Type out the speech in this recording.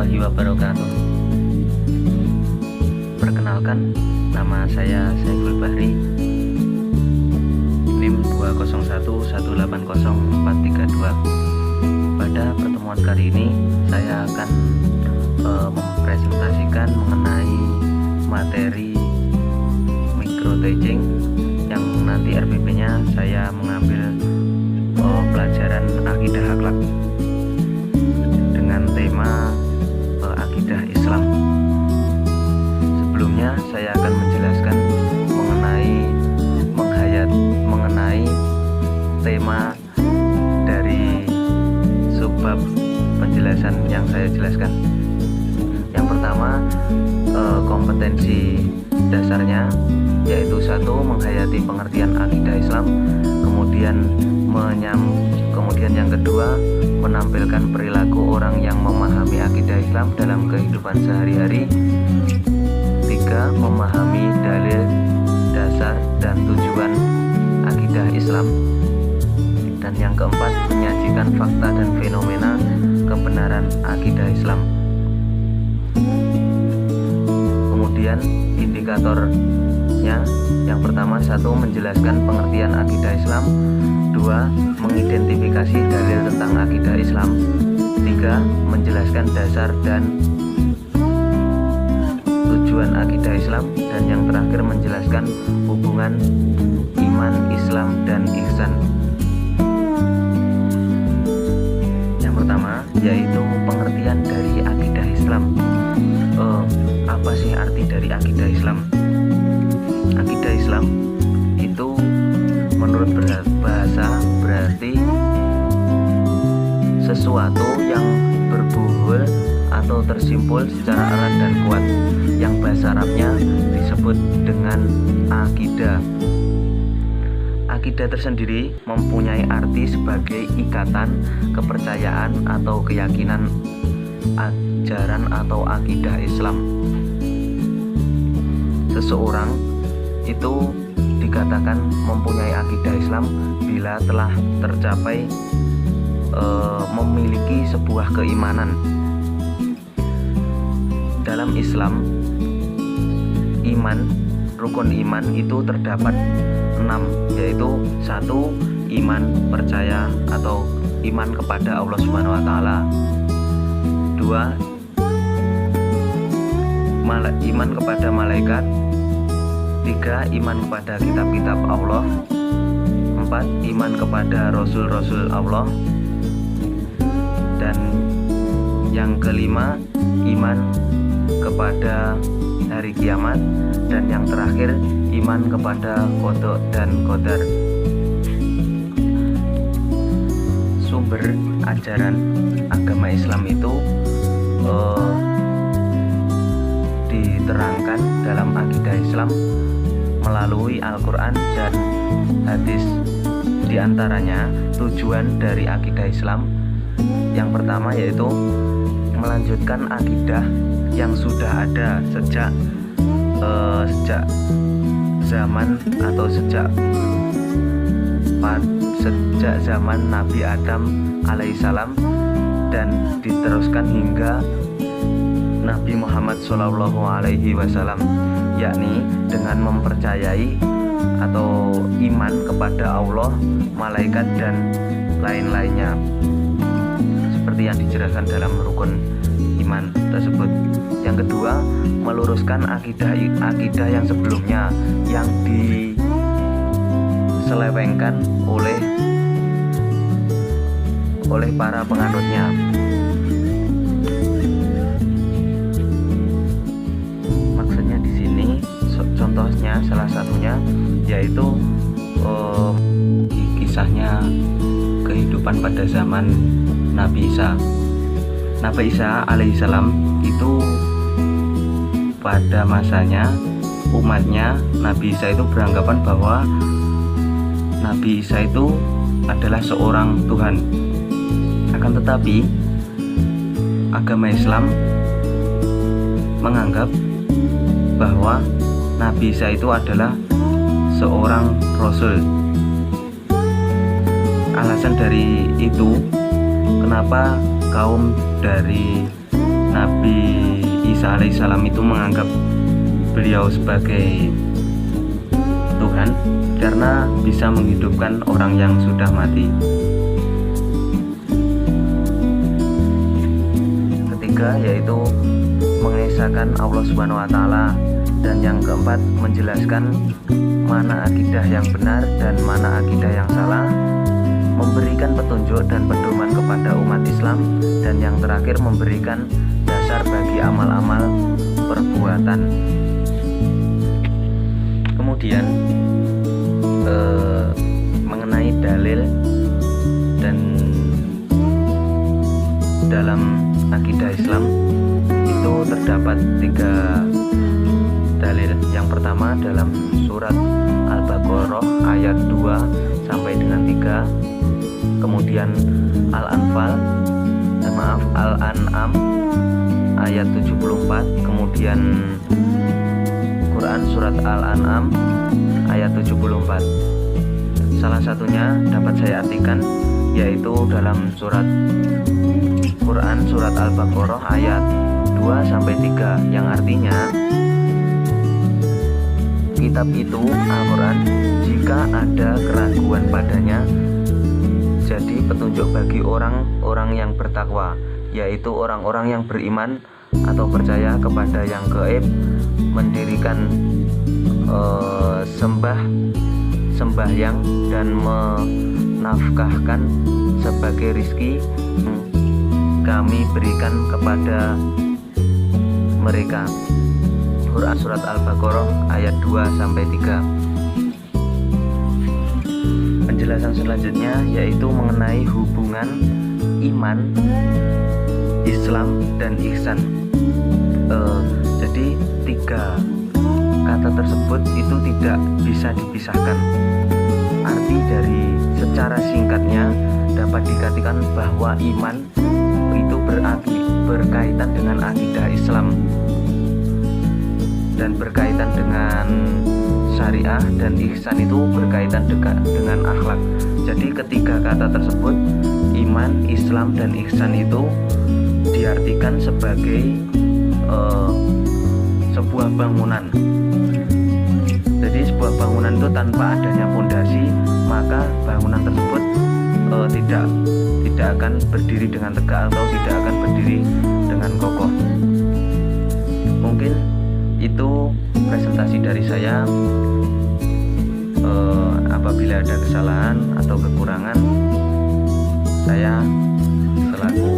warahmatullahi wabarakatuh. Perkenalkan, nama saya Saiful Bahri, NIM 201180432. Pada pertemuan kali ini saya akan mempresentasikan mengenai materi micro teaching yang nanti RPP-nya saya mengambil pelajaran akidah akhlak dengan tema akidah Islam. Sebelumnya saya akan menjelaskan mengenai tema dari subbab penjelasan yang saya jelaskan. Yang pertama, kompetensi dasarnya, yaitu satu, menghayati pengertian akidah Islam. Kemudian yang kedua, menampilkan perilaku orang yang memahami akidah Islam dalam kehidupan sehari-hari. Tiga, memahami dalil, dasar, dan tujuan akidah Islam. Dan yang keempat, menyajikan fakta dan fenomena kebenaran akidah Islam. Kemudian indikatornya, yang pertama, satu, menjelaskan pengertian akidah Islam. Dua, mengidentifikasi dalil tentang akidah Islam. Tiga, menjelaskan dasar dan tujuan akidah Islam. Dan yang terakhir, menjelaskan hubungan iman, Islam, dan ihsan. Yang pertama, yaitu pengertian dari akidah Islam. Apa sih arti dari akidah Islam? Akidah Islam itu menurut bahasa berarti sesuatu yang berbuhul atau tersimpul secara erat dan kuat, yang bahasa Arabnya disebut dengan akidah. Akidah tersendiri mempunyai arti sebagai ikatan, kepercayaan, atau keyakinan ajaran atau akidah Islam. Seseorang itu dikatakan mempunyai akidah Islam bila telah tercapai memiliki sebuah keimanan. Dalam Islam, rukun iman itu terdapat 6, yaitu satu, iman percaya atau iman kepada Allah Subhanahu wa taala. Dua, iman kepada malaikat. Tiga, iman kepada kitab-kitab Allah. Empat, iman kepada rasul-rasul Allah. Dan yang kelima, iman kepada hari kiamat. Dan yang terakhir, iman kepada qada dan qadar. Sumber ajaran agama Islam itu diterangkan dalam akidah Islam melalui Al-Quran dan hadis. Di antaranya tujuan dari akidah Islam yang pertama yaitu melanjutkan akidah yang sudah ada sejak zaman atau sejak zaman Nabi Adam alaihissalam dan diteruskan hingga Nabi Muhammad SAW, yakni dengan mempercayai atau iman kepada Allah, malaikat, dan lain-lainnya, seperti yang dijelaskan dalam rukun iman tersebut. Yang kedua, meluruskan akidah yang sebelumnya yang diselewengkan oleh para penganutnya. Contohnya, salah satunya yaitu kisahnya kehidupan pada zaman Nabi Isa. Nabi Isa alaihissalam itu pada masanya umatnya Nabi Isa itu beranggapan bahwa Nabi Isa itu adalah seorang Tuhan. Akan tetapi agama Islam menganggap bahwa Nabi Isa itu adalah seorang Rasul. Alasan dari itu kenapa kaum dari Nabi Isa alaihissalam itu menganggap beliau sebagai Tuhan karena bisa menghidupkan orang yang sudah mati. Ketiga yaitu mengesahkan Allah Subhanahu wa taala, dan yang keempat menjelaskan mana akidah yang benar dan mana akidah yang salah, memberikan petunjuk dan pedoman kepada umat Islam, dan yang terakhir memberikan dasar bagi amal-amal perbuatan. Kemudian mengenai dalil dan dalam akidah Islam itu terdapat 3 dalil. Yang pertama dalam surat Al-Baqarah ayat 2 sampai dengan 3, kemudian Al-An'am ayat 74, kemudian Quran surat Al-An'am ayat 74. Salah satunya dapat saya artikan yaitu dalam surat Quran surat Al-Baqarah ayat 2 sampai 3 yang artinya kitab itu Al-Quran jika ada keraguan padanya jadi petunjuk bagi orang-orang yang bertakwa, yaitu orang-orang yang beriman atau percaya kepada yang gaib, mendirikan sembahyang dan menafkahkan sebagai rizki kami berikan kepada mereka. Quran surat Al-Baqarah ayat 2 sampai 3. Penjelasan selanjutnya yaitu mengenai hubungan iman, Islam dan ihsan. Jadi 3 kata tersebut itu tidak bisa dipisahkan. Arti dari secara singkatnya dapat dikatakan bahwa iman itu berkaitan dengan akidah Islam dan berkaitan dengan syariah, dan ihsan itu berkaitan dengan akhlak. Jadi ketiga kata tersebut, iman, Islam, dan ihsan itu diartikan sebagai sebuah bangunan. Jadi sebuah bangunan itu tanpa adanya fondasi, maka bangunan tersebut tidak akan berdiri dengan tegak atau tidak akan berdiri dengan kokoh. Mungkin itu presentasi dari saya. Apabila ada kesalahan atau kekurangan, saya selaku